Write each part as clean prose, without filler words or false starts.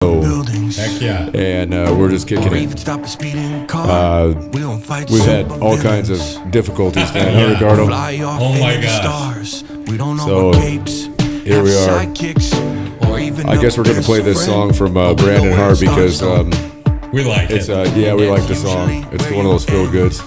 Heck yeah. And we're just kicking it. We've had all kinds of difficulties tonight, huh, Ricardo? Oh my gosh. So here we are. I guess we're going to play this song from Brandon Hart because We like it's it. yeah, we like the song. It's one of those feel goods.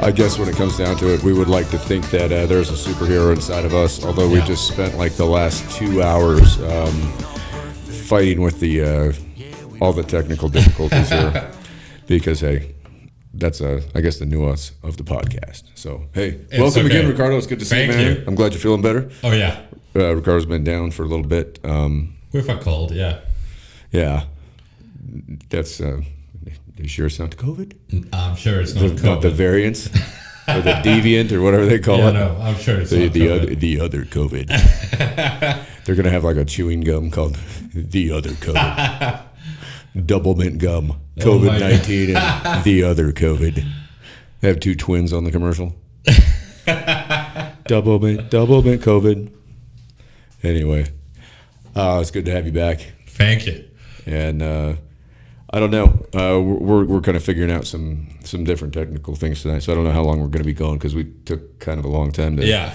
I guess when it comes down to it, we would like to think that there's a superhero inside of us, although we just spent like the last 2 hours fighting with the all the technical difficulties here. Because, hey, that's, I guess, the nuance of the podcast. So, hey, welcome again, Ricardo. It's good to see you, man. You. I'm glad you're feeling better. Oh, yeah. Ricardo's been down for a little bit. With a cold, yeah. Yeah. That's... you sure it's not COVID? I'm sure it's not COVID. Not the variants or the deviant or whatever they call it. No, I'm sure it's not the COVID. the other COVID. They're gonna have like a chewing gum called the other COVID. Double mint gum, COVID-19, and the other COVID. They have two twins on the commercial. double mint COVID. Anyway, it's good to have you back. Thank you. And I don't know. We're kind of figuring out some different technical things tonight, so I don't know how long we're going to be going because we took kind of a long time to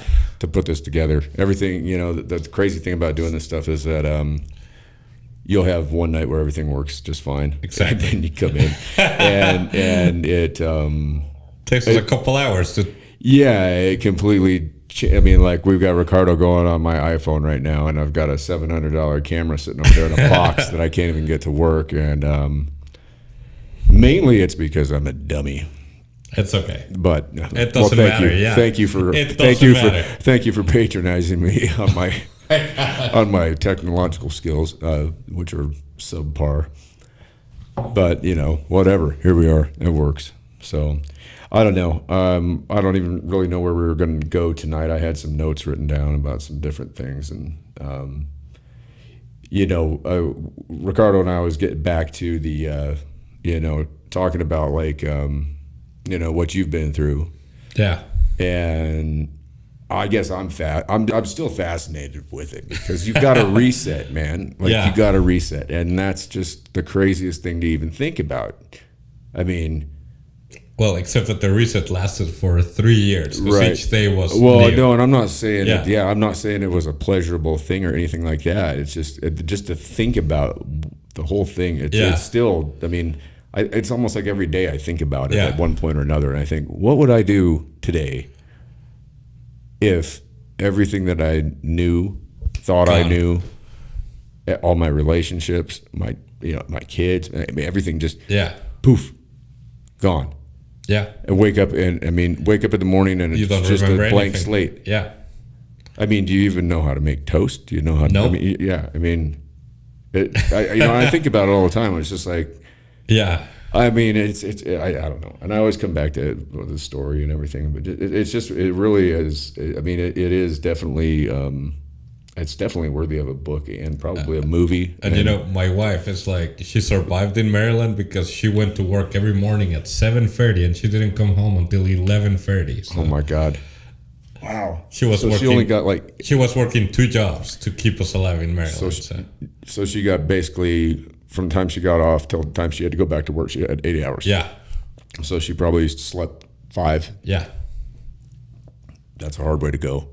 put this together. Everything, the crazy thing about doing this stuff is that you'll have one night where everything works just fine. Exactly. And then you come in, and it Takes us a couple hours to. Yeah, it completely. I mean, like we've got Ricardo going on my iPhone right now, and I've got a $700 camera sitting up there in a box that I can't even get to work. And mainly it's because I'm a dummy. It's okay. But it doesn't matter. Yeah. Thank you for patronizing me on my on my technological skills, which are subpar. But whatever. Here we are. It works. So. I don't know. I don't even really know where we were going to go tonight. I had some notes written down about some different things, and Ricardo and I was getting back to the, talking about like, what you've been through. Yeah. And I guess I'm still fascinated with it because you got to reset, man. Like you got to reset, and that's just the craziest thing to even think about. I mean. Well, except that the reset lasted for 3 years. Right. Each day was well, new. no, and I'm not saying I'm not saying it was a pleasurable thing or anything like that. It's just to think about the whole thing. It's still. I mean, it's almost like every day I think about it at one point or another, and I think, what would I do today if everything that I thought I knew, all my relationships, my kids, everything just poof, gone. Yeah. And wake up in the morning and it's just a blank slate. Yeah. I mean, do you even know how to make toast? Do you know how to? No. I mean, yeah. I mean, I think about it all the time. It's just like. Yeah. I mean, it's I don't know, and I always come back to the story and everything, but it really is. I mean, it is definitely. It's definitely worthy of a book and probably a movie. And my wife is like, she survived in Maryland because she went to work every morning at 7:30 and she didn't come home until 11:30. So oh my God! Wow. She was working. She only got like. She was working 2 jobs to keep us alive in Maryland. So she got basically from the time she got off till the time she had to go back to work. She had 80 hours. Yeah. So she probably slept 5. Yeah. That's a hard way to go.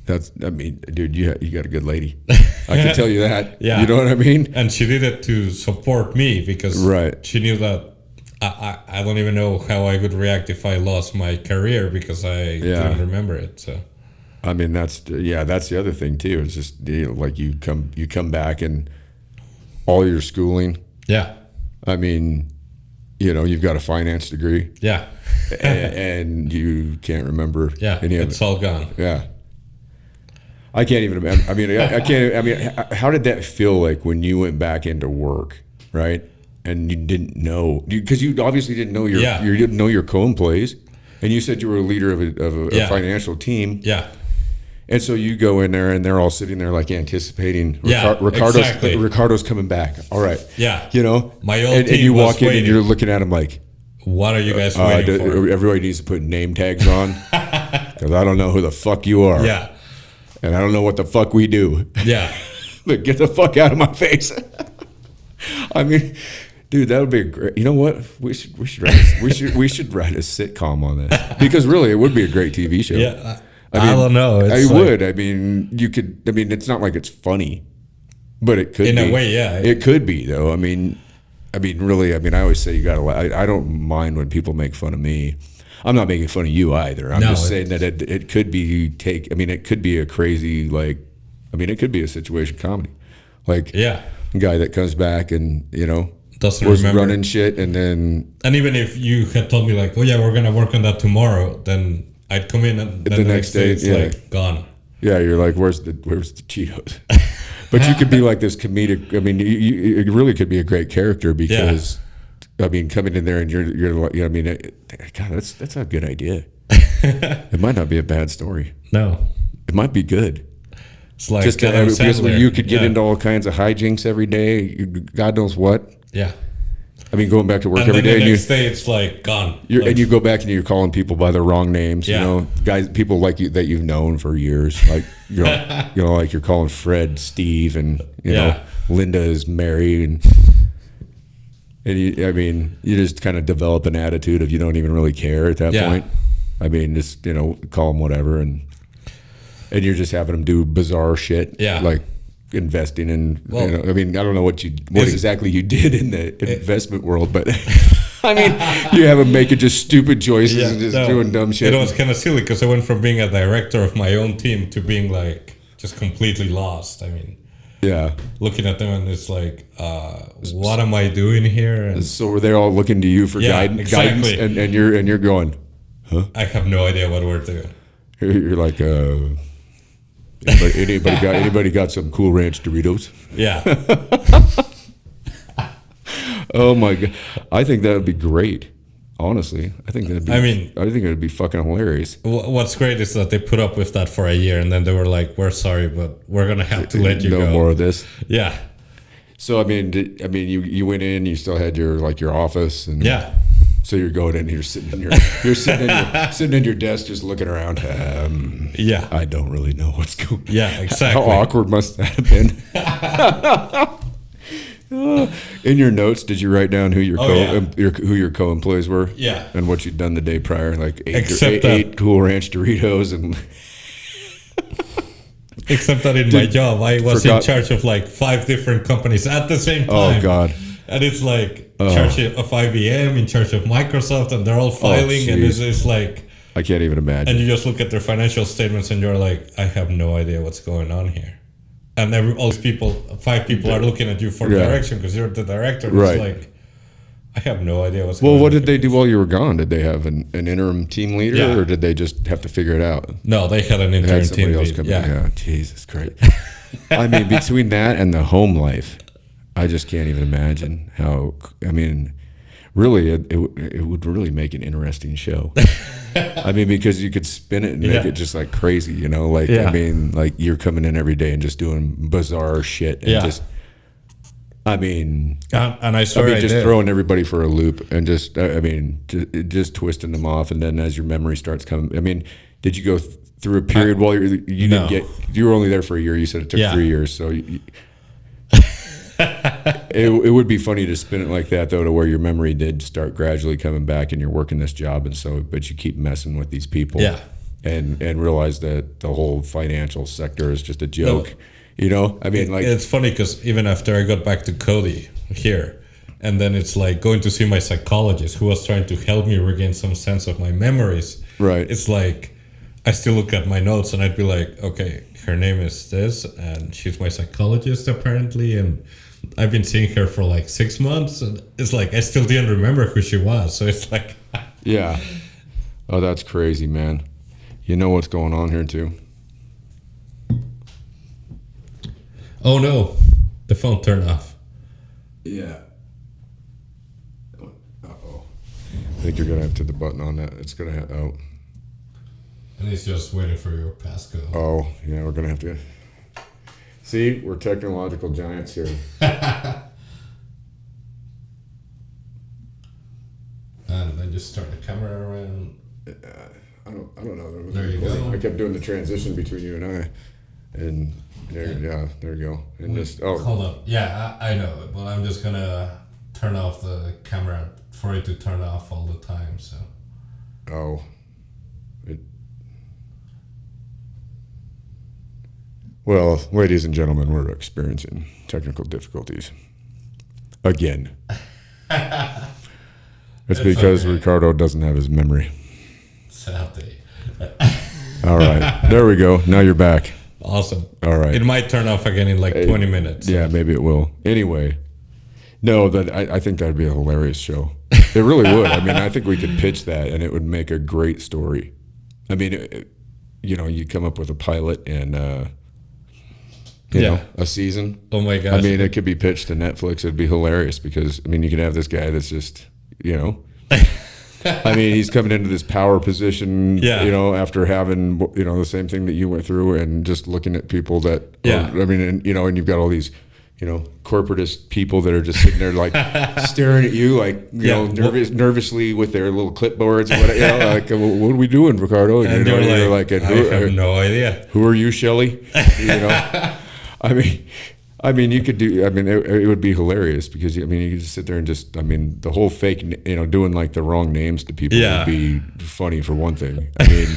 Dude, you got a good lady. I can tell you that. Yeah. You know what I mean? And she did it to support me because she knew that I don't even know how I would react if I lost my career because I didn't remember it. So, I mean, that's the other thing too. It's just like you come back and all your schooling. Yeah. I mean, you've got a finance degree. Yeah. and you can't remember. Yeah. Any of it's all gone. Yeah. I can't even imagine. I mean, I can't. I mean, how did that feel like when you went back into work, right? And you didn't know because you obviously didn't know you didn't know your co-employees, and you said you were a leader of a financial team. Yeah. And so you go in there, and they're all sitting there like anticipating. Ricardo's coming back. All right. Yeah. You know, my old and you walk in and you're looking at them like, what are you guys waiting for? Everybody needs to put name tags on because I don't know who the fuck you are. Yeah. And I don't know what the fuck we do. Yeah. But get the fuck out of my face. I mean, dude, that would be great. You know what? We should write a sitcom on this because really, it would be a great TV show. Yeah. I don't know. I would. I mean, you could. I mean, it's not like it's funny, but it could. In be. A way, yeah. It could be though. I mean, really. I mean, I always say you gotta. I don't mind when people make fun of me. I'm not making fun of you either. I'm just saying that it could be I mean, it could be a crazy it could be a situation comedy, like a guy that comes back and doesn't was remember running shit and even if you had told me like, oh yeah, we're gonna work on that tomorrow, then I'd come in and the next day it's like gone. Yeah, you're like, where's the Cheetos? But you could be like this comedic. I mean, it really could be a great character because, I mean, coming in there and you're like, I mean, God, that's a good idea. It might not be a bad story. No, it might be good. It's like just because you could get into all kinds of hijinks every day. God knows what. Yeah. I mean, going back to work and every day, the next day it's like gone. And you go back and you're calling people by their wrong names. You know, guys, people like you that you've known for years. Like like you're calling Fred Steve, and you know Linda is Mary, and you just kind of develop an attitude of you don't even really care at that point. I mean, just call them whatever, and you're just having them do bizarre shit. Yeah, like investing in. I mean, I don't know what exactly you did in the investment world, but I mean, you have them making just stupid choices and just doing dumb shit. It was kind of silly because I went from being a director of my own team to being like just completely lost. I mean, looking at them and it's like, what am I doing here? And so they're all looking to you for guidance, and you're going, huh? I have no idea what we're doing. You're like, anybody got some Cool Ranch Doritos? Yeah. Oh my God, I think that would be great. Honestly, I think that'd be. I think it'd be fucking hilarious. What's great is that they put up with that for a year, and then they were like, "We're sorry, but we're gonna have to let you go." No more of this. Yeah. So I mean, you went in, you still had your office, and so you're going in, you're sitting in your desk, just looking around. I don't really know what's going. Yeah, exactly. How awkward must that have been? In your notes, did you write down who your co-employees were? Yeah. And what you'd done the day prior, like eight Cool Ranch Doritos and. Except that in my job, I was in charge of like 5 different companies at the same time. Oh God. And it's like in charge of IBM, in charge of Microsoft, and they're all filing, and it's like I can't even imagine. And you just look at their financial statements, and you're like, I have no idea what's going on here. And all these people, 5 people, are looking at you for direction because you're the director. And it's like, I have no idea what's going on. Well, what did they do while you were gone? Did they have an interim team leader, or did they just have to figure it out? No, they had an interim team leader. Yeah, Jesus Christ. I mean, between that and the home life, I just can't even imagine how. I mean, really, it would really make an interesting show. I mean, because you could spin it and make it just like crazy, Like I mean, like you're coming in every day and just doing bizarre shit, and just. I mean, and I swear, just throwing everybody for a loop, and just just twisting them off, and then as your memory starts coming, I mean, did you go through a period while you didn't get? You were only there for a year. You said it took 3 years, so. It would be funny to spin it like that though, to where your memory did start gradually coming back, and you're working this job, and so but you keep messing with these people, and realize that the whole financial sector is just a joke. I mean, like it's funny because even after I got back to Cody here, and then it's like going to see my psychologist who was trying to help me regain some sense of my memories. Right. It's like I still look at my notes and I'd be like, okay, her name is this, and she's my psychologist apparently, and I've been seeing her for like 6 months, and it's like I still didn't remember who she was. So it's like, yeah. Oh, that's crazy, man. You know what's going on here too? Oh no, the phone turned off. Yeah. Uh-oh. I think you're gonna have to hit the button on that. It's gonna And he's just waiting for your passcode. Oh, yeah, we're going to have to. See, we're technological giants here. And then just turn the camera around. I don't know. There you go. I kept doing the transition between you and I. And there you go. And Hold up. Yeah, I know it, but I'm just going to turn off the camera for it to turn off all the time, so. Oh. Well, ladies and gentlemen, we're experiencing technical difficulties. Again. It's because okay. Ricardo doesn't have his memory. Sadly. All right. There we go. Now you're back. Awesome. All right. It might turn off again in like 20 minutes. Yeah, maybe it will. Anyway. No, I think that'd be a hilarious show. It really would. I mean, I think we could pitch that and it would make a great story. I mean, you come up with a pilot and, you know, a season. Oh my gosh. I mean, it could be pitched to Netflix. It'd be hilarious because, I mean, you can have this guy that's just, I mean, he's coming into this power position, after having, the same thing that you went through and just looking at people that, I mean, and you've got all these, corporatist people that are just sitting there like staring at you like, nervously with their little clipboards and like, what are we doing, Ricardo? And you're like, I have no idea. Who are you, Shelley? I mean, you could do. I mean, it would be hilarious because you could just sit there and just. I mean, the whole fake, doing like the wrong names to people would be funny for one thing. I mean,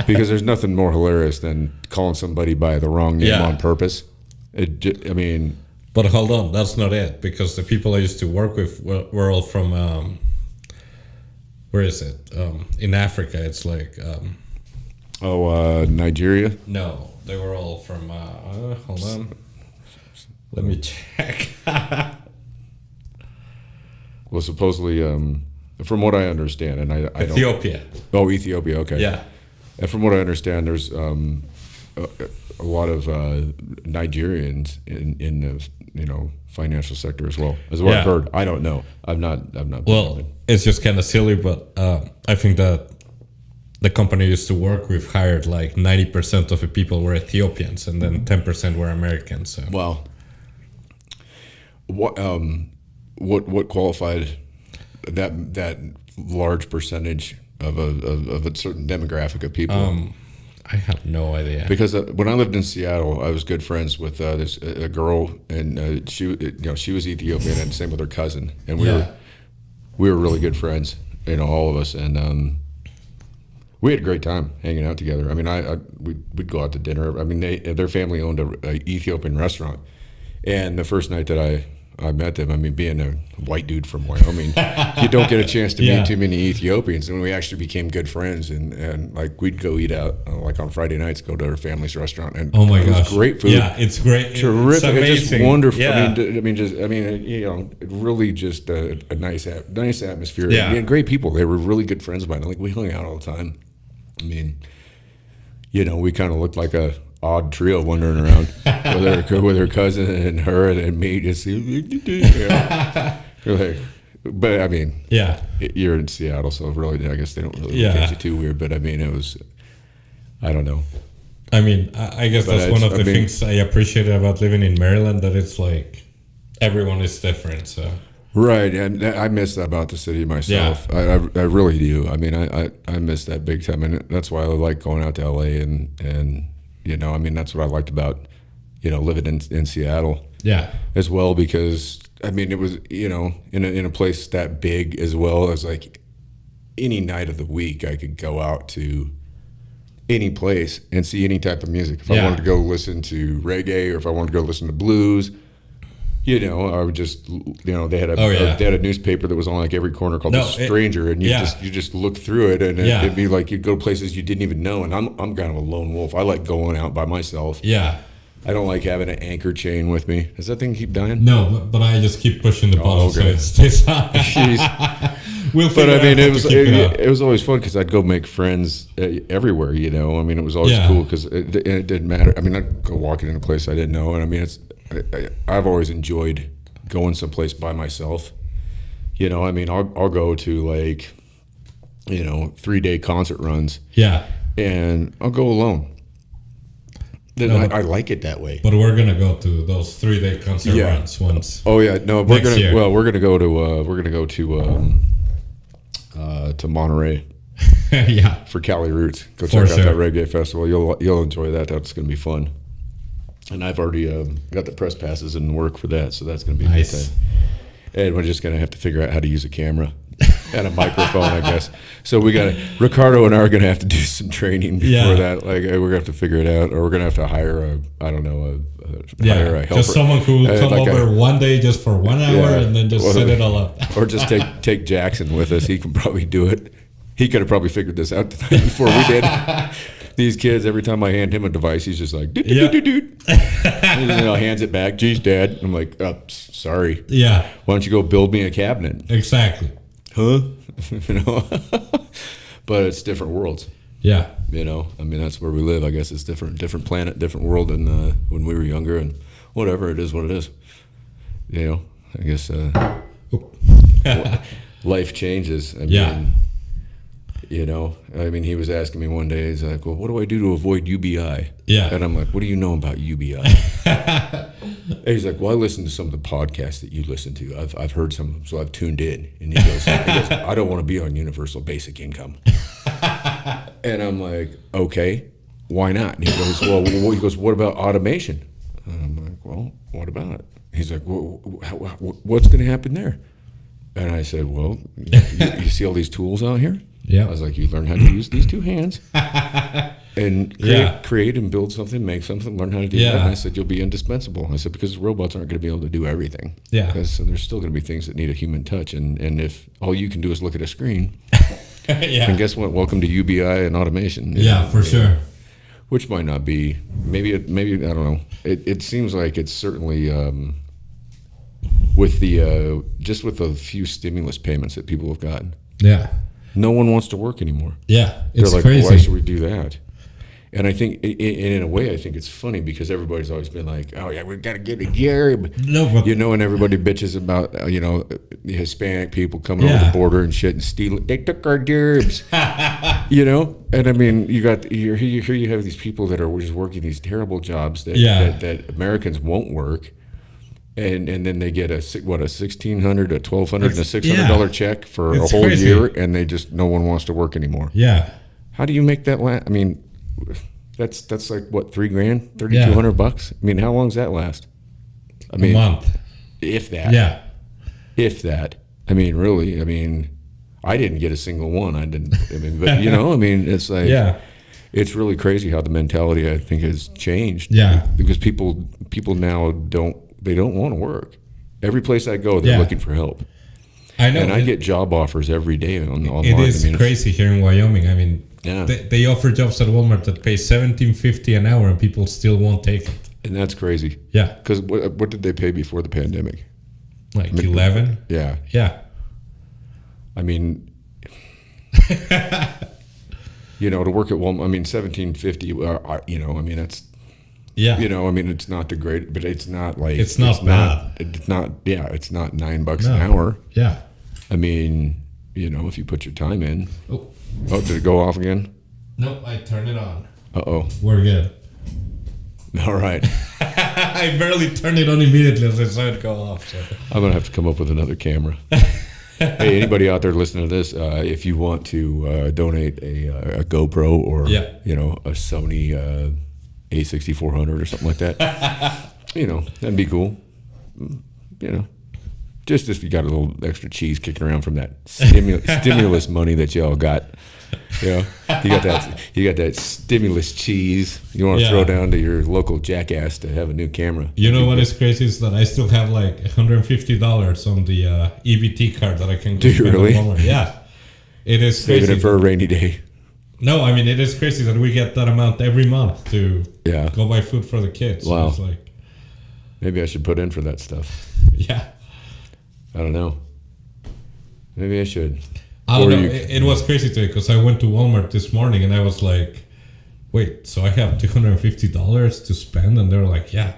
because there's nothing more hilarious than calling somebody by the wrong name on purpose. But hold on, that's not it because the people I used to work with were all from. Where is it? In Africa, it's like. Nigeria. No, they were all from. Hold on. Let me check. Well, supposedly, from what I understand, and I don't. Ethiopia. Oh, Ethiopia. Okay. Yeah. And from what I understand, there's a lot of Nigerians in the financial sector as well. As what I've heard. I don't know. I've not. Well, it's just kind of silly, but I think that the company I used to work with hired like 90% of the people were Ethiopians, and then 10% were Americans. So. Wow. What qualified that large percentage of a certain demographic of people? I have no idea. Because when I lived in Seattle, I was good friends with a girl, and she was Ethiopian, and same with her cousin, and we were really good friends, all of us, and we had a great time hanging out together. I mean, we'd go out to dinner. I mean, their family owned a Ethiopian restaurant, and the first night that I met them, I mean, being a white dude from Wyoming, you don't get a chance to meet too many Ethiopians. And we actually became good friends, and like we'd go eat out like on Friday nights, go to our family's restaurant, and oh my gosh, it was great food. Yeah, it's great, terrific, it's just wonderful. Yeah. It really just a nice atmosphere. Yeah, and great people. They were really good friends of mine. Like we hung out all the time. I mean, we kind of looked like a odd trio wandering around with her cousin and her and me. Just but I mean, you're in Seattle, so really, I guess they don't really look at you too weird. But I mean, it was, I don't know. I mean, I guess that's one of the things I appreciated about living in Maryland, that it's like everyone is different. So. Right, and I miss that about the city myself. Yeah. I really do. I mean, I miss that big time, and that's why I like going out to LA and I mean, that's what I liked about living in Seattle. Yeah, as well, because I mean, it was in a place that big, as well as like any night of the week I could go out to any place and see any type of music. If I wanted to go listen to reggae, or if I wanted to go listen to blues. I would just, they had a newspaper that was on like every corner called The Stranger, and you just look through it, and it'd be like you'd go places you didn't even know. And I'm kind of a lone wolf. I like going out by myself. Yeah. I don't like having an anchor chain with me. Does that thing keep dying? No, but I just keep pushing the button so it stays on. But I mean, it was always fun because I'd go make friends everywhere. I mean, it was always cool because it didn't matter. I mean, I'd go walking in a place I didn't know, and I mean, I've always enjoyed going someplace by myself. I mean, I'll go to like, 3-day concert runs. Yeah. and I'll go alone. Then No, I like it that way. But we're gonna go to those 3-day concert runs once. Oh yeah, no, we're Next year. we're gonna go to Monterey Yeah. for Cali Roots. Go For check out that sure. reggae festival. You'll enjoy that. That's gonna be fun. And I've already got the press passes in work for that, so that's gonna be a Nice. good time. And we're just gonna have to figure out how to use a camera and a microphone, I guess. So Ricardo and I are gonna have to do some training before that. Like we're gonna have to figure it out, or we're gonna have to hire hire a helper. Just someone who will come like over one day just for 1 hour Yeah. and then just Or- set it all up. or just take Jackson with us. He can probably do it. He could have probably figured this out tonight before we did. These kids, every time I hand him a device, he's just like, Yeah. hands it back. Geez, Dad. I'm like, oh, sorry. Yeah, Why don't you go build me a cabinet? exactly. Huh? But it's different worlds. Yeah, I mean, that's where we live. I guess it's different planet, different world than when we were younger, and whatever, it is what it is. I guess life changes. I mean, he was asking me one day, he's like, well, what do I do to avoid UBI? Yeah. And I'm like, what do you know about UBI? And he's like, well, I listen to some of the podcasts that you listen to. I've heard some of them, so I've tuned in. And he goes, I don't want to be on universal basic income. And I'm like, okay, why not? And he goes, what about automation? And I'm like, well, what about it? He's like, well, what's going to happen there? And I said, well, you see all these tools out here? Yeah. I was like, you learn how to use these two hands and create and build something, make something, learn how to do that. And I said, you'll be indispensable. I said, because robots aren't going to be able to do everything. Yeah. So there's still going to be things that need a human touch. And if all you can do is look at a screen, yeah. and guess what? Welcome to UBI and automation. Yeah, for sure. Which might not be. Maybe I don't know. It seems like it's certainly with the just with the few stimulus payments that people have gotten. Yeah. No one wants to work anymore. Yeah, They're it's like, crazy. why should we do that? And I think, in a way, I think it's funny because everybody's always been like, oh yeah, we've got to get a job. No, but And everybody bitches about the Hispanic people coming over the border and shit and stealing. They took our jobs. And I mean, you have these people that are just working these terrible jobs that Americans won't work. And then they get a $1,600, a $1,200, and a $600 check for a whole year, and no one wants to work anymore. Yeah. How do you make that last? I mean, that's like what, $3,000, $3,200? I mean, how long does that last? I mean, a month. If that. Yeah. If that. I mean, really. I mean, I didn't get a single one. I didn't. I mean, but I mean, it's like. Yeah. It's really crazy how the mentality, I think, has changed. Yeah. Because people now don't want to work. Every place I go, they're looking for help. I know. And I get job offers every day online. It is crazy here in Wyoming. I mean, they offer jobs at Walmart that pay $17.50 an hour, and people still won't take it. And that's crazy. Yeah. Because what did they pay before the pandemic? Like 11? Yeah. Yeah. I mean, to work at Walmart, I mean, $17.50, I mean, that's, yeah. I mean, it's not the great, but it's not like, it's not bad. It's not $9 an hour. Yeah. I mean, if you put your time in. Oh, did it go off again? no, I turned it on. Uh-oh. We're good. All right. I barely turned it on immediately as I saw it go off. So. I'm going to have to come up with another camera. Hey, anybody out there listening to this, if you want to donate a GoPro or, a Sony A6400 or something like that, that'd be cool. Just if you got a little extra cheese kicking around from that stimulus money that y'all got. You got that stimulus cheese you want to throw down to your local jackass to have a new camera. You know what is crazy is that I still have like $150 on the EBT card that I can do. You really? Yeah, it is crazy. Saving it for a rainy day. No, I mean it is crazy that we get that amount every month to go buy food for the kids. Wow. So it's like, maybe I should put in for that stuff. Yeah. I don't know. Maybe I should. I don't know. It was crazy today because I went to Walmart this morning and I was like, wait, so I have $250 to spend? And they're like, yeah.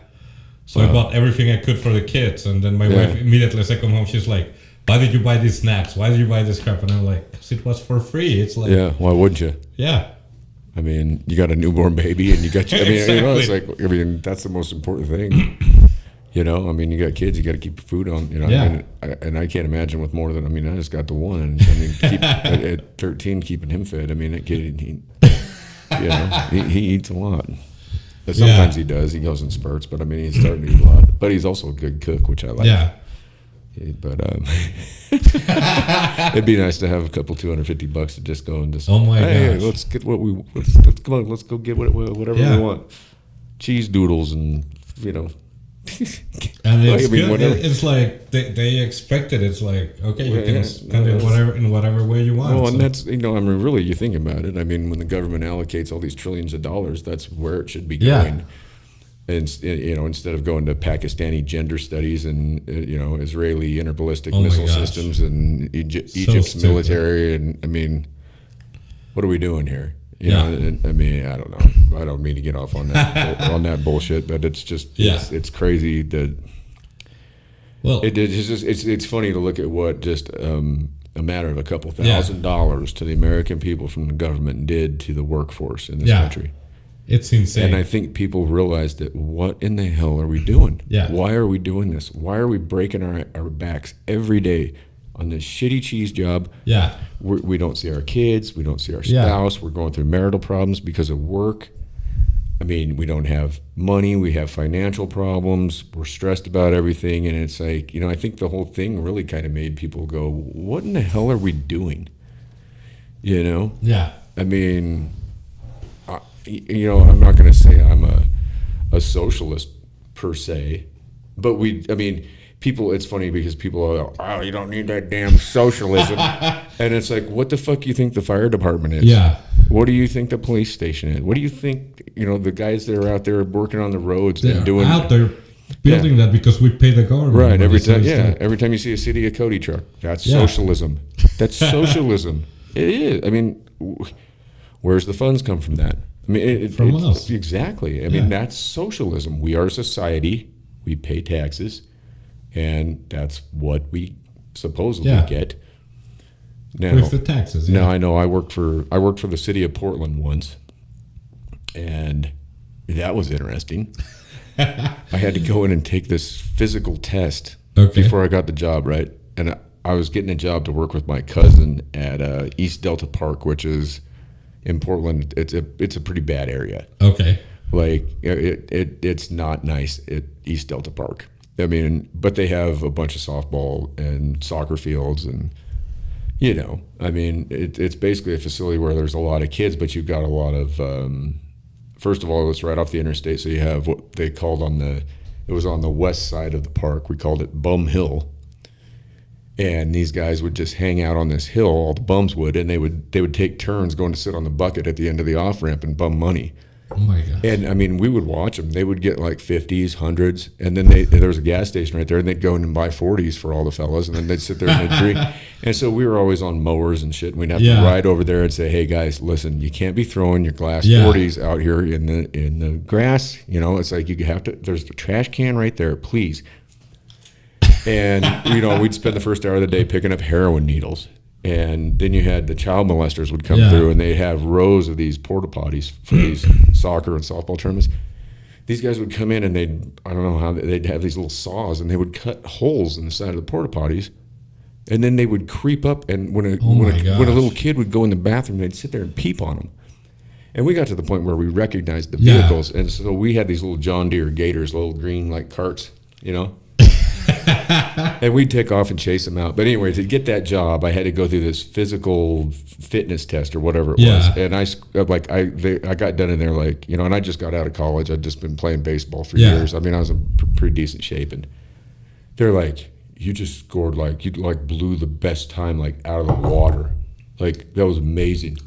So I bought everything I could for the kids. And then my wife, immediately as I come home, she's like, why did you buy these snacks? Why did you buy this crap? And I'm like, because it was for free. It's like... Yeah, why wouldn't you? Yeah. I mean, you got a newborn baby, and you got. I mean, Exactly. you know, it's like, I mean, that's the most important thing. You know, I mean, you got kids, you got to keep your food on. You know, Yeah. and I can't imagine with more than. I mean, I just got the one. And I mean, at 13, keeping him fed. I mean, that kid, he eats a lot. But sometimes he does. He goes in spurts, but I mean, he's starting to eat a lot. But he's also a good cook, which I like. Yeah. But it'd be nice to have a couple $250 to just go and just. Oh my hey, gosh. let's get what we let's come on, let's go get whatever Yeah. we want. Cheese doodles and And it's I mean, good. whatever. It's like they expect it. It's like, okay, you Well, can yeah, spend it no, in whatever way you want. Well, So- and that's I mean, really, you think about it. I mean, when the government allocates all these trillions of dollars, that's where it should be Yeah. going. And instead of going to Pakistani gender studies and Israeli interballistic Oh my missile gosh. systems and Egypt's stupid. military, and I mean, what are we doing here? You Yeah. know, and, I mean, I don't know. I don't mean to get off on that on that bullshit, but it's just it's crazy that well, it's funny to look at what just a matter of a couple $1,000s to the American people from the government did to the workforce in this country. it's insane. And I think people realize that what in the hell are we doing? Yeah. Why are we doing this? Why are we breaking our backs every day on this shitty cheese job? yeah. We don't see our kids. We don't see our Yeah. spouse. We're going through marital problems because of work. I mean, we don't have money. We have financial problems. We're stressed about everything. And it's like, I think the whole thing really kind of made people go, what in the hell are we doing? You know? Yeah. I mean, I'm not going to say I'm a socialist per se, but people, it's funny because people are, oh, you don't need that damn socialism. And it's like, what the fuck do you think the fire department is? Yeah. What do you think the police station is? What do you think, the guys that are out there working on the roads They're and doing out there building that because we pay the government. right money, every so time? it's Yeah, like- every time you see a City of Cody truck, that's Yeah. socialism. That's socialism. It is. I mean, where's the funds come from that? I mean, From us. Exactly. I mean, that's socialism. We are a society. We pay taxes, and that's what we supposedly Yeah. get. Now, with the taxes. now I know I worked for the city of Portland once, and that was interesting. I had to go in and take this physical test before I got the job, right? And I was getting a job to work with my cousin at East Delta Park, which is in Portland. It's a pretty bad area. Okay. Like it's not nice at East Delta Park. I mean, but they have a bunch of softball and soccer fields, and I mean, it's basically a facility where there's a lot of kids, but you've got a lot of. First of all, it's right off the interstate, so you have what they called it was on the west side of the park. We called it Bum Hill. And these guys would just hang out on this hill, all the bums would, and they would take turns going to sit on the bucket at the end of the off ramp and bum money. Oh my god. And I mean, we would watch them. They would get like 50s, 100s, and then there was a gas station right there, and they'd go in and buy 40s for all the fellas, and then they'd sit there and they'd drink. And so we were always on mowers and shit. And we'd have to ride over there and say, "Hey guys, listen, you can't be throwing your glass 40s out here in the grass. It's like you have to. There's a trash can right there, please." And we'd spend the first hour of the day picking up heroin needles. And then you had the child molesters would come through, and they'd have rows of these porta potties for these soccer and softball tournaments. These guys would come in, and they'd have these little saws, and they would cut holes in the side of the porta potties, and then they would creep up, and when a little kid would go in the bathroom, they'd sit there and peep on them. And we got to the point where we recognized the vehicles, and so we had these little John Deere Gators, little green like carts, and we'd take off and chase them out. But anyway, to get that job, I had to go through this physical fitness test or whatever it was. And I got done in there and I just got out of college. I'd just been playing baseball for years. I mean, I was in pretty decent shape. And they're like, you just scored you blew the best time out of the water. That was amazing.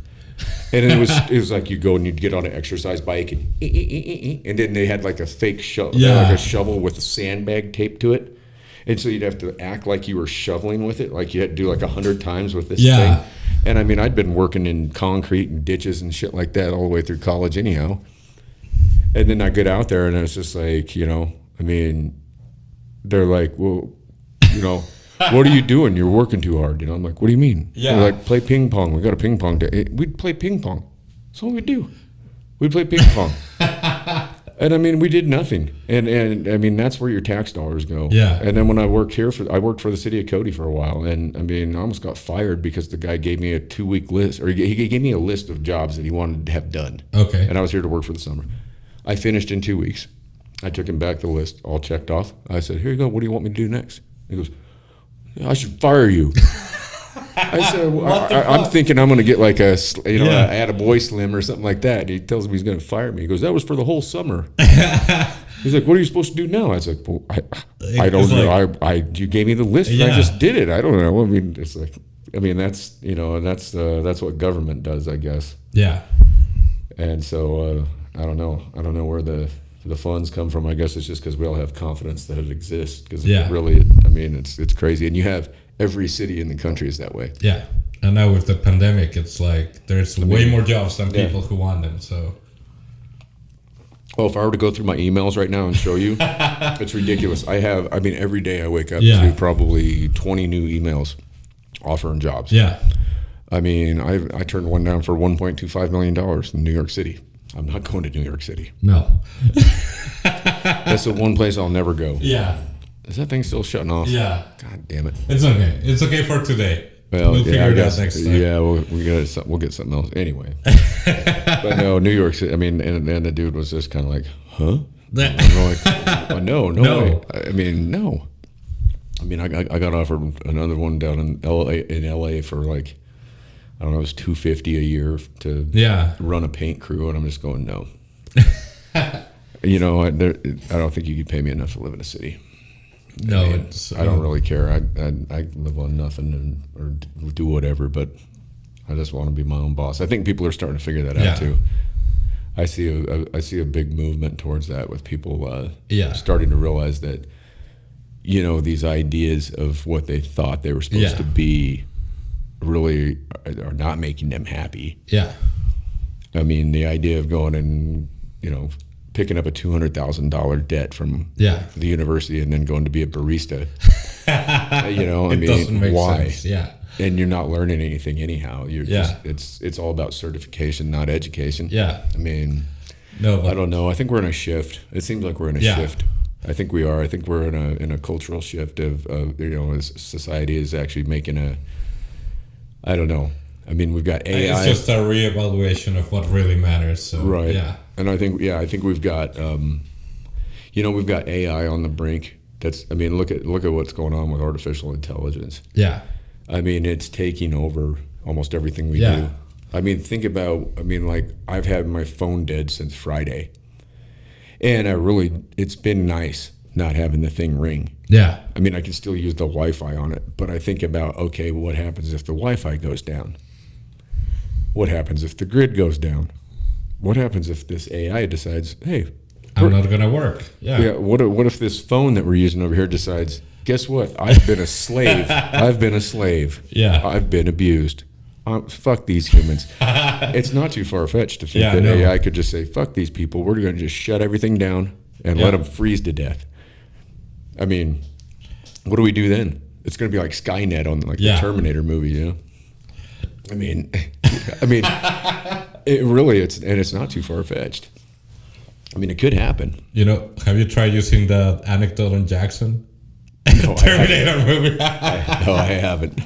And it was like you go and you'd get on an exercise bike and then they had a fake shovel, a shovel with a sandbag taped to it. And so you'd have to act like you were shoveling with it, like you had to do 100 times with this thing. And I mean, I'd been working in concrete and ditches and shit like that all the way through college anyhow. And then I get out there and it's just like, I mean, they're like, well, what are you doing? You're working too hard. I'm like, what do you mean? Yeah. They're like, play ping pong. We got a ping pong day. We'd play ping pong. That's all we do. We play ping pong. And I mean, we did nothing. And I mean, that's where your tax dollars go. Yeah. And then when I worked I worked for the city of Cody for a while. And I mean, I almost got fired because the guy gave me a 2-week list, or he gave me a list of jobs that he wanted to have done. Okay. And I was here to work for the summer. I finished in 2 weeks. I took him back the list, all checked off. I said, here you go. What do you want me to do next? He goes, I should fire you. I said, well, I'm thinking I'm going to get like a, you know, an attaboy slim or something like that. He tells me he's going to fire me. He goes, that was for the whole summer. He's like, what are you supposed to do now? I was like, well, I don't know. You gave me the list and I just did it. I don't know. I mean, it's like, I mean, that's, you know, that's what government does, I guess. Yeah. And so, I don't know. I don't know where the funds come from. I guess it's just because we all have confidence that it exists. Because really, I mean, it's crazy. And you have every city in the country is that way. Yeah. And now with the pandemic, it's like there's way more jobs than people who want them. So. Oh, if I were to go through my emails right now and show you, it's ridiculous. I mean, every day I wake up to probably 20 new emails offering jobs. Yeah. I mean, I turned one down for $1.25 million in New York City. I'm not going to New York City. No. That's the one place I'll never go. Yeah. Is that thing still shutting off? Yeah. God damn it. It's okay. It's okay for today. Well, we'll figure it out next time. Yeah, we'll get something else. Anyway. But no, New York City, I mean, and the dude was just kind of like, huh? I'm like, oh, no way. I mean, no. I mean, I got offered another one down in LA for like, I don't know, it was $250 a year to run a paint crew, and I'm just going, no. You know, I don't think you could pay me enough to live in a city. No, I mean, I don't really care. I live on nothing or do whatever, but I just want to be my own boss. I think people are starting to figure that out too. I see a big movement towards that with people starting to realize that, you know, these ideas of what they thought they were supposed to be really are not making them happy. Yeah. I mean, the idea of going and, you know, picking up a $200,000 debt from the university and then going to be a barista. You know, I mean, doesn't make why? Sense. Yeah. And you're not learning anything anyhow. You're just it's all about certification, not education. Yeah. I mean, no, I don't know. I think we're in a shift. It seems like we're in a shift. I think we are. I think we're in a cultural shift of you know, as society is actually making a, I don't know. I mean, we've got AI. It's just a reevaluation of what really matters. So, right. Yeah. And I think we've got, you know, we've got AI on the brink. That's, I mean, look at what's going on with artificial intelligence. Yeah. I mean, it's taking over almost everything we do. I mean, think about, I mean, like, I've had my phone dead since Friday. And it's been nice not having the thing ring. Yeah. I mean, I can still use the Wi-Fi on it, but I think about, okay, what happens if the Wi-Fi goes down? What happens if the grid goes down? What happens if this AI decides, hey, I'm not going to work? Yeah. Yeah. What if this phone that we're using over here decides, guess what? I've been a slave. I've been a slave. Yeah. I've been abused. Fuck these humans. It's not too far-fetched to think that AI could just say, fuck these people. We're going to just shut everything down and let them freeze to death. I mean, what do we do then? It's going to be like Skynet on like the Terminator movie, you know? I mean, it really, it's not too far-fetched. I mean, it could happen. You know, have you tried using the anecdote on Jackson? No, Terminator movie. No, I haven't.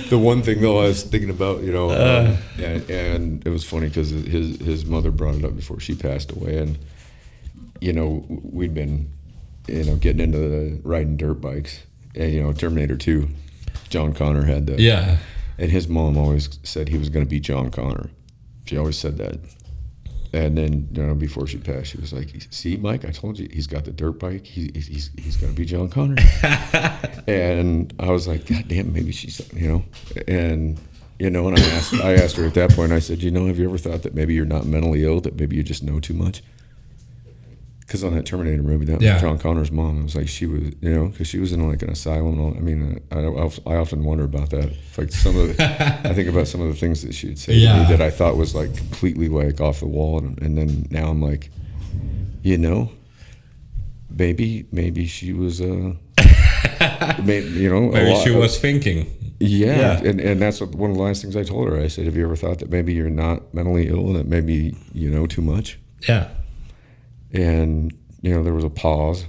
The one thing though I was thinking about, you know, and it was funny because his mother brought it up before she passed away, and you know, we'd been, you know, getting into the riding dirt bikes, and you know, Terminator 2, John Connor had that. Yeah. And his mom always said he was going to be John Connor. She always said that. And then, you know, before she passed, she was like, "See, Mike, I told you, he's got the dirt bike. He's going to be John Connor." And I was like, God damn, maybe she's, you know. And, you know, and I asked her at that point, I said, you know, have you ever thought that maybe you're not mentally ill, that maybe you just know too much? Because on that Terminator movie, that was John Connor's mom. It was like she was, you know, because she was in like an asylum. And all, I mean, I often wonder about that. Like I think about some of the things that she would say to me that I thought was like completely like off the wall, and then now I'm like, you know, maybe she was, maybe, you know, maybe she was thinking. Yeah. And that's one of the last things I told her. I said, have you ever thought that maybe you're not mentally ill and that maybe you know too much? Yeah. And, there was a pause,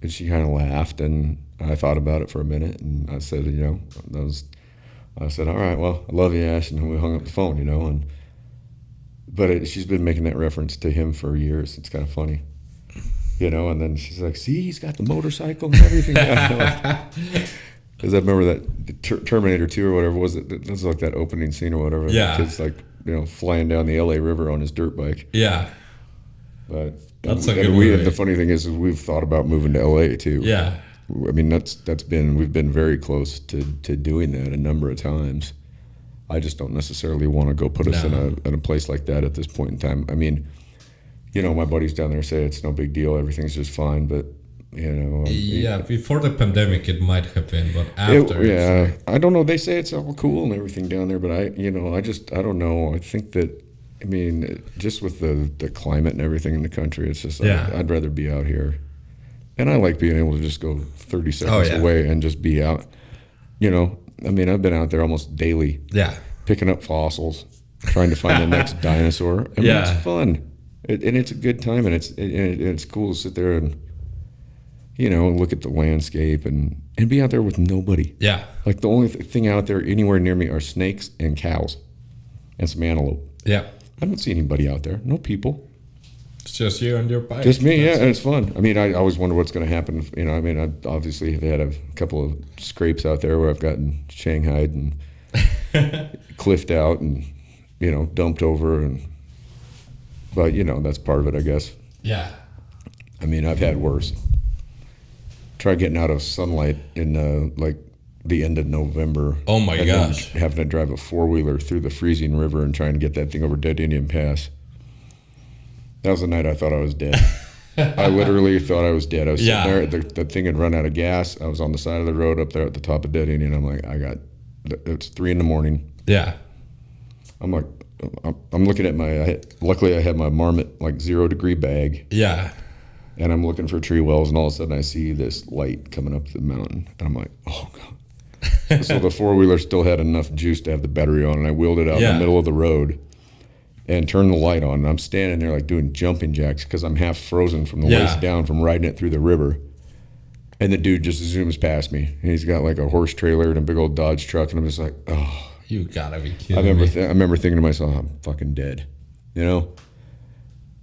and she kind of laughed, and I thought about it for a minute, and I said, I said, all right, well, I love you, Ash, and we hung up the phone, but she's been making that reference to him for years. It's kind of funny, and then she's like, see, he's got the motorcycle and everything. Because I remember that Terminator 2 or whatever was it? That was like that opening scene or whatever. Yeah. The kid's like, flying down the LA River on his dirt bike. Yeah. But that's a good movie. The funny thing is we've thought about moving to LA too. Yeah. I mean, we've been very close to doing that a number of times. I just don't necessarily want to go put us in a place like that at this point in time. I mean, my buddies down there say it's no big deal, everything's just fine, but before the pandemic it might have been, but after I don't know, they say it's all cool and everything down there, but I don't know. I think that, I mean, just with the climate and everything in the country, it's just I'd rather be out here. And I like being able to just go 30 seconds away and just be out. I mean, I've been out there almost daily, picking up fossils, trying to find the next dinosaur. I mean, it's fun, and it's a good time, and it's cool to sit there and look at the landscape and be out there with nobody. Yeah, like the only thing out there anywhere near me are snakes and cows, and some antelope. Yeah, I don't see anybody out there. No people. It's just you and your bike. Just me, and it's fun. I mean, I always wonder what's going to happen. I mean, I obviously have had a couple of scrapes out there where I've gotten shanghaied and cliffed out and, dumped over. But, that's part of it, I guess. Yeah. I mean, I've had worse. Tried getting out of sunlight in, the end of November. Oh, my gosh. Having to drive a four-wheeler through the freezing river and trying to get that thing over Dead Indian Pass. That was the night I thought I was dead. I literally thought I was dead. I was sitting there. The thing had run out of gas. I was on the side of the road up there at the top of Dead Indian. I'm like, it's 3 a.m. Yeah. I'm like, I'm looking at luckily I had my Marmot 0-degree bag. Yeah. And I'm looking for tree wells, and all of a sudden I see this light coming up the mountain. And I'm like, oh, God. So the four-wheeler still had enough juice to have the battery on, and I wheeled it out in the middle of the road and turned the light on. And I'm standing there doing jumping jacks because I'm half frozen from the waist down from riding it through the river. And the dude just zooms past me. And he's got a horse trailer and a big old Dodge truck. And I'm just like, oh. You gotta be kidding me. I remember thinking to myself, I'm fucking dead. And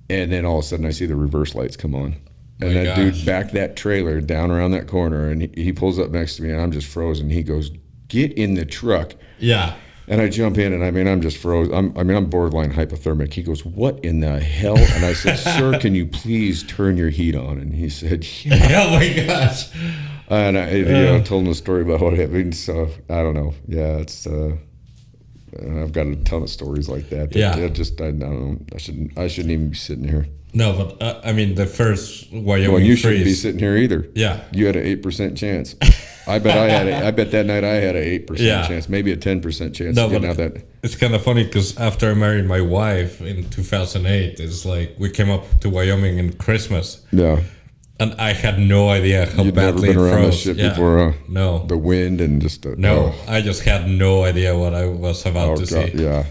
then all of a sudden I see the reverse lights come on. And dude backed that trailer down around that corner, and he pulls up next to me, and I'm just frozen. He goes, get in the truck. Yeah. And I jump in, and I'm just frozen. I'm borderline hypothermic. He goes, what in the hell? And I said, sir, can you please turn your heat on? And he said, yeah. Oh, my gosh. And I told him the story about what happened. So I don't know. Yeah, it's I've got a ton of stories like that. I don't know. I shouldn't even be sitting here. No, but I mean, the first Wyoming well, you freeze. Shouldn't be sitting here either. Yeah. You had an 8% chance. I bet that night I had an 8% chance, maybe a 10% chance of getting out that. It's kind of funny because after I married my wife in 2008, it's like we came up to Wyoming in Christmas. Yeah. And I had no idea how You'd badly never been around froze. this shit before, No. The wind and just... I just had no idea what I was about to see. Yeah.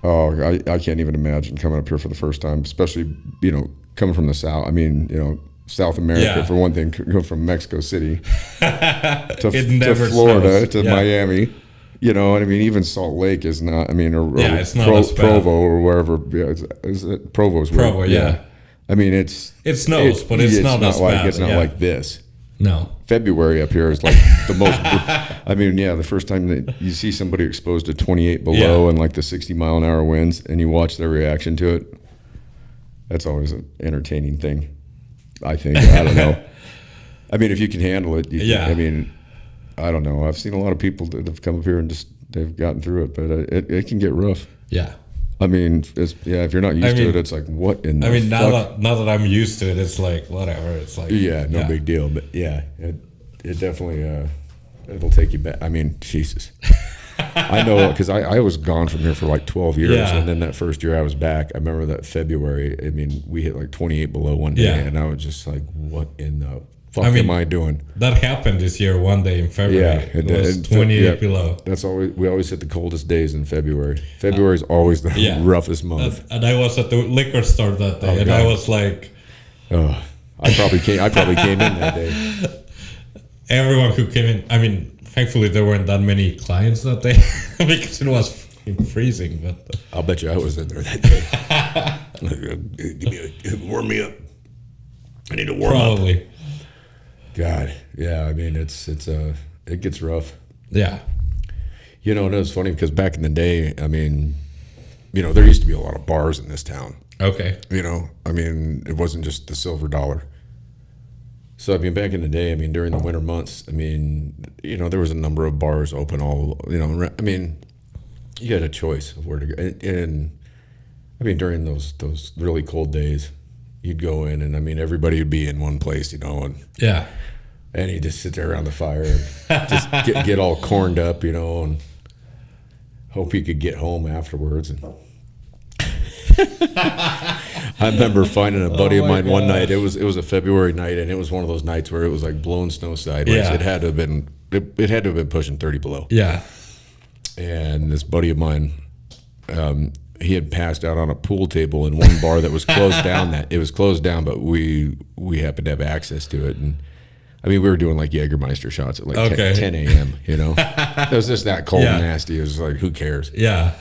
I can't even imagine coming up here for the first time, especially, coming from the South. I mean, South America, for one thing, go from Mexico City to Florida to Miami. You know what I mean? Even Salt Lake is not, I mean, it's not as bad. Provo or wherever. Yeah, is it Provo's where? Provo, yeah. I mean, it snows, but it's not as bad. It's not like this. No. February up here is like the most. I mean, the first time that you see somebody exposed to 28 below and the 60-mile-an-hour winds, and you watch their reaction to it, that's always an entertaining thing, I think. I don't know. I mean, if you can handle it, I mean, I don't know. I've seen a lot of people that have come up here and they've gotten through it, but it can get rough. Yeah. I mean, if you're not used to it, it's like, what in the fuck? Now that I'm used to it, it's like, whatever. It's like... no big deal. But, it definitely, it'll take you back. I mean, Jesus. I know, because I was gone from here for 12 years, and then that first year I was back, I remember that February, I mean, we hit 28 below one day, and I was just like, what in the fuck am I doing? That happened this year one day in February. Yeah, it was 28 below. We always hit the coldest days in February. February is always the roughest month. And I was at the liquor store that day, and I was like, oh, I probably came in that day. Everyone who came in, I mean, thankfully there weren't that many clients that day because it was freezing. But I'll bet you I was in there that day. Warm me up. I need to warm up. Probably. God, yeah. I mean, it gets rough. Yeah. You know, and it was funny because back in the day, I mean, you know, there used to be a lot of bars in this town. Okay. You know, I mean, it wasn't just the Silver Dollar. So, I mean, back in the day, I mean, during the winter months, I mean, you know, there was a number of bars open all, you know, I mean, you had a choice of where to go. And I mean, during those really cold days, you'd go in and, I mean, everybody would be in one place, you know, and you just sit there around the fire and just get all corned up, you know, and hope you could get home afterwards. And I remember finding a buddy of mine one night. It was a February night, and it was one of those nights where it was like blowing snow sideways. Yeah. It had to have been pushing 30 below. Yeah. And this buddy of mine, he had passed out on a pool table in one bar that was closed down. It was closed down, but we happened to have access to it. And I mean, we were doing like Jägermeister shots at like 10 a.m. You know, it was just that cold and nasty. It was like, who cares? Yeah.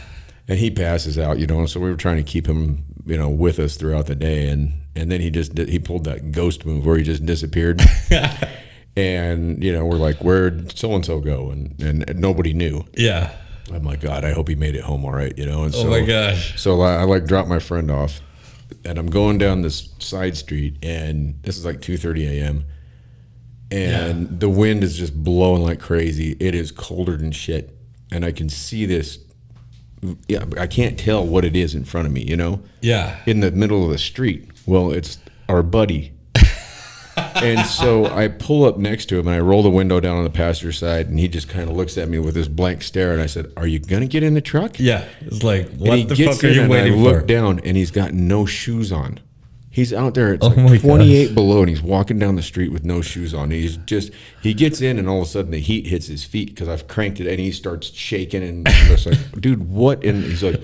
And he passes out, you know. So we were trying to keep him, you know, with us throughout the day. And then he pulled that ghost move where he just disappeared. And, you know, we're like, where'd so-and-so go? And nobody knew. Yeah. I'm like, God, I hope he made it home all right, you know. And oh my gosh. So I like dropped my friend off, and I'm going down this side street, and this is like 2:30 a.m. And the wind is just blowing like crazy. It is colder than shit, and I can see this. Yeah, I can't tell what it is in front of me, you know. Yeah. In the middle of the street. Well, it's our buddy. And so I pull up next to him and I roll the window down on the passenger side, and he just kind of looks at me with this blank stare, and I said, "Are you gonna get in the truck?" Yeah. It's like, what the fuck are you waiting for? I look look down and he's got no shoes on. He's out there, it's Oh my like 28 gosh. below, and he's walking down the street with no shoes on. He gets in, and all of a sudden the heat hits his feet because I've cranked it, and he starts shaking, and I'm just like, dude, what? And he's like,